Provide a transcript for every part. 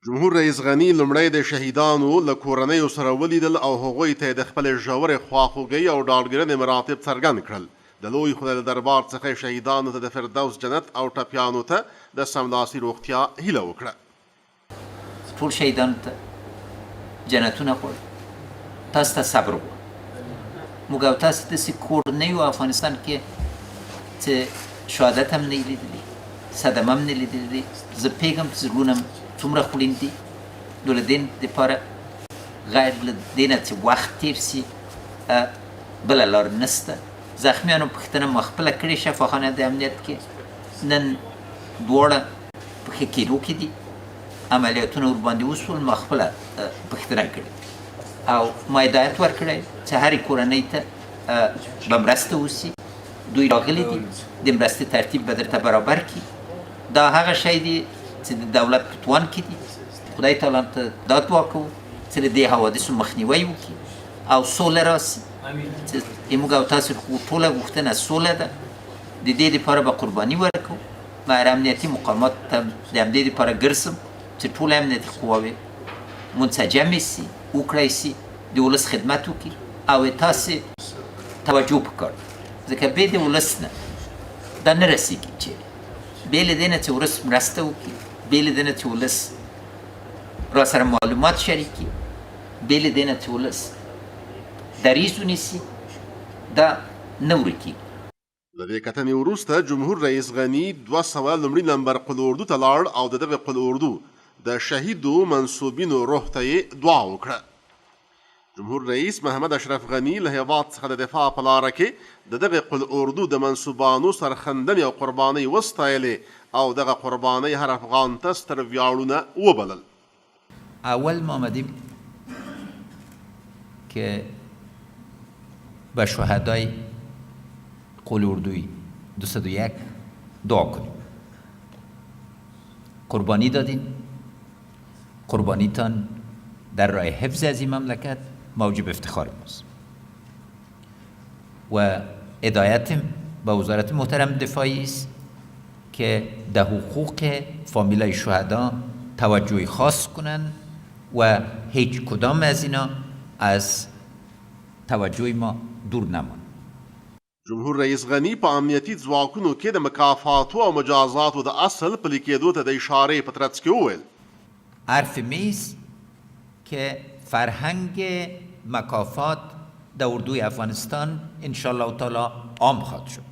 جمهور رئیس غني لومړی د شهیدانو له کورنیو سره ولیدل او هغوی ته د خپلې ژورې خواخوږۍ او ډاډګیرنې مراتب څرګند کړل. د لوی خدای له دربار څخه شهیدانو ته د فردوس جنت او ټپیانو ته د سملاسي روغتیا هیله وکړه. ټول شهیدانو ته جنتونه غواړو، تاسو ته صبر غواړو. موږ او تاسو داسې کور نه یو افغانستان کې چې شهادت هم نه لیدلي، صدمه هم نه لیدلي. زه پوهېږم چې زړونه څومره خوړین دي، نو له دې دپاره غیر له دې نه چې وخت تېر سي بله لار نشته. زخمیانو پوښتنه مو خپله کړې، شفاخانه د امنیت کې نن دواړه په ښه کېدو کې دي، عملیاتونه ورباندې وشول. ما خپله پوښتنه کړې او ما هدایت ورکړی چې هرې کورنۍ ته به مرسته وشي. دوی راغلي دي، د مرستې ترتیب به درته برابر کړي. دا هغه شی دی چې د دولت په توان کې دي. خدای تعالی ته دا دعا کوو چې له دې حوادثو مخنیوی وکړي او سوله راسي. چې موږ او تاسو ټوله غوښتنه سوله ده. د دې دپاره به قرباني ورکړو. بهر امنیتي مقامات ته د همدې دپاره ګرځم چې ټوله امنیتي قواوې منسجمې سي، وکړی سي، د ولس خدمت وکړي او تاسې توجه پکار ده، ځکه بې د ولس نه دا نه رسېږي. چېرې بې له دې نه چې ولس مرسته وکړي، بې له دې نه چې ولس را سره معلومات شریک کړي، بې له دې نه چې ولس دریځ ونیسي، دا نه ورکېږي. له دې کتنې وروسته جمهور رئیس غني 200 لومړي نمبر قل اردو ته لاړ او د دغه قل اردو د شهیدو منصوبینو روح ته یې دعا وکړه. جمهور رئیس محمد اشرف غني له هېواد څخه د دفاع په لاره کې د دغه قل اردو د منصوبانو سرښندنې او قربانۍ وستایلې او دغه قربانۍ هر افغان ته ستر ویاړونه وبلل. اول ما آمدیم که به شهدای قل اردوی 201 دعا کنیم. قربانی دادین، قربانیتان در راه حفظ از این مملکت موجب افتخار ماست و هدایتم به وزارت محترم دفاعی است که در حقوق فامیلای شهدا توجه خاص کنند و هیچ کدام از اینا از توجه ما دور نماند. جمهور رئیس غني په امنیتي ځواکونو کې د مکافاتو او مجازاتو د اصل پلي کېدو ته د اشارې په ترڅ کې وویل. حرف میز که فرهنگ مکافات در اردوی افغانستان انشالله تعالی عام خواهد شد.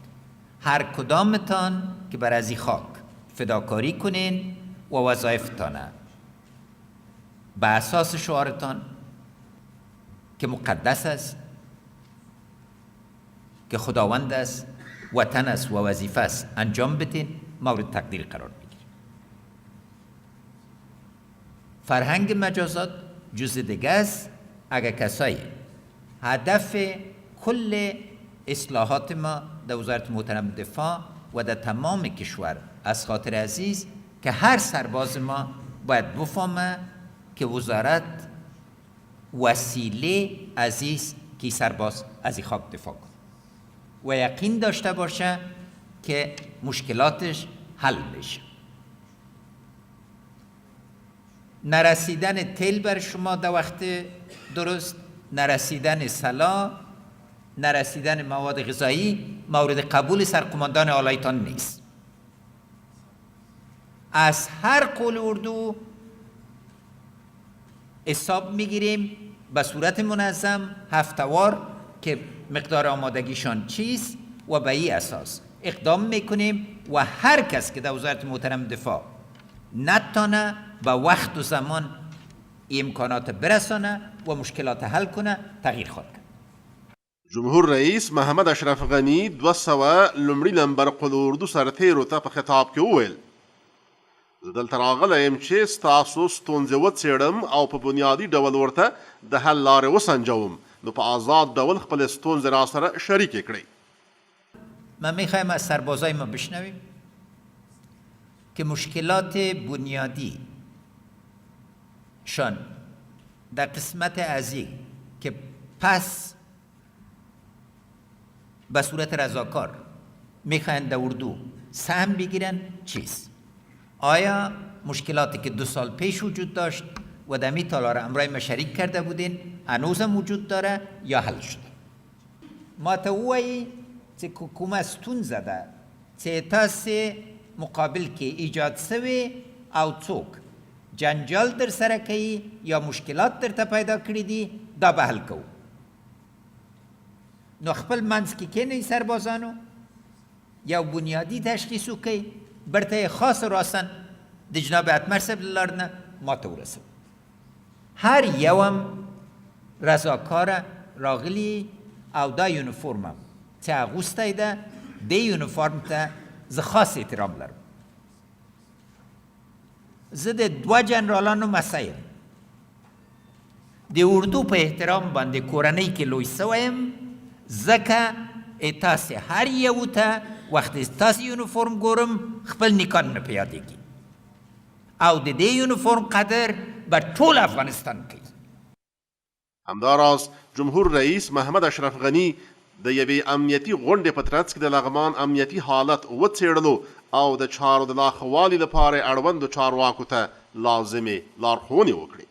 هر کدامتان که بر از این خاک فداکاری کنین و وظایفتان به اساس شعارتان که مقدس است، که خداوند است، وطن است و وظیفه است انجام بدین، مورد تقدیر قرار بگیرید. فرهنگ مجازات جز دیگه است. اگر کسایی هدف کل اصلاحات ما در وزارت محترم دفاع و در تمام کشور از خاطر عزیز که هر سرباز ما باید بفهمه که وزارت وسیله عزیز که سرباز از این خاک دفاع کنه و یقین داشته باشه که مشکلاتش حل بشه. نرسیدن تیل بر شما در وقت درست، نرسیدن سلاح، نرسیدن مواد غذایی مورد قبول سرقماندان آلایتان نیست. از هر قول اردو حساب میگیریم به صورت منظم هفته‌وار که مقدار آمادگیشان چیست و به این اساس اقدام میکنیم و هر کس که در وزارت محترم دفاع نتانه به وقت و زمان امکانات برسانه و مشکلات حل کنه تغییر خواهد کرد. جمهور رئیس محمد اشرف غني 200 لومړي نمبر قل اردو سرتیرو ته په خطاب کې وویل: زه دلته راغلی یم چې ستاسو ستونزې وڅېړم او په بنیادي ډول ورته د حل لارې وسنجوم، نو په آزاد ډول خپل ستونزې را سره شریکې کړئ. من میخوایم از سربازای ما بشنویم که مشکلات بنیادی شان در قسمت ازی که پس به صورت رضاکار میخواین در اردو سهم بگیرن چیست؟ آیا مشکلاتی که 2 سال پیش وجود داشت و در می تالار امرای ما شریک کرده بودین هنوزم وجود داره یا حل شده. ما ته وایي چې کومه ستونزه ده چې تاسې مقابل کې ایجاد سوی او څوک جنجال در سره کوي یا مشکلات درته پیدا کړي دي دا به حل کوو. نو خپل منځ کې کینئ سربازانو یو بنیادی تشخیص وکئ برته خاص راسن د جناب اتمر صاحب له لارې نه ما ته ورسوو. هر یوم رضاکاره راغلي او دا یونیفورمم چې اغوستی ده دې یونیفورم ته زه خاص احترام لرم. زه د 2 جنرالانو مسیح یم. د اردو په احترام باندې کورنۍ کې لوی سوی یم ځکه تاسې هر یو ته وخت تاسې یونیفورم ګورم خپل نیکان نه په یادېږي او د دې یونیفورم قدر به ټول افغانستان کوي. همداراز جمهور رئیس محمد اشرف غنی د یوې امنیتي غونډې په ترڅ کې د لغمان امنیتي حالت وڅېړلو او د چارو د لا ښه والي لپاره اړوندو چارواکو ته لازمې لارښوونې وکړې.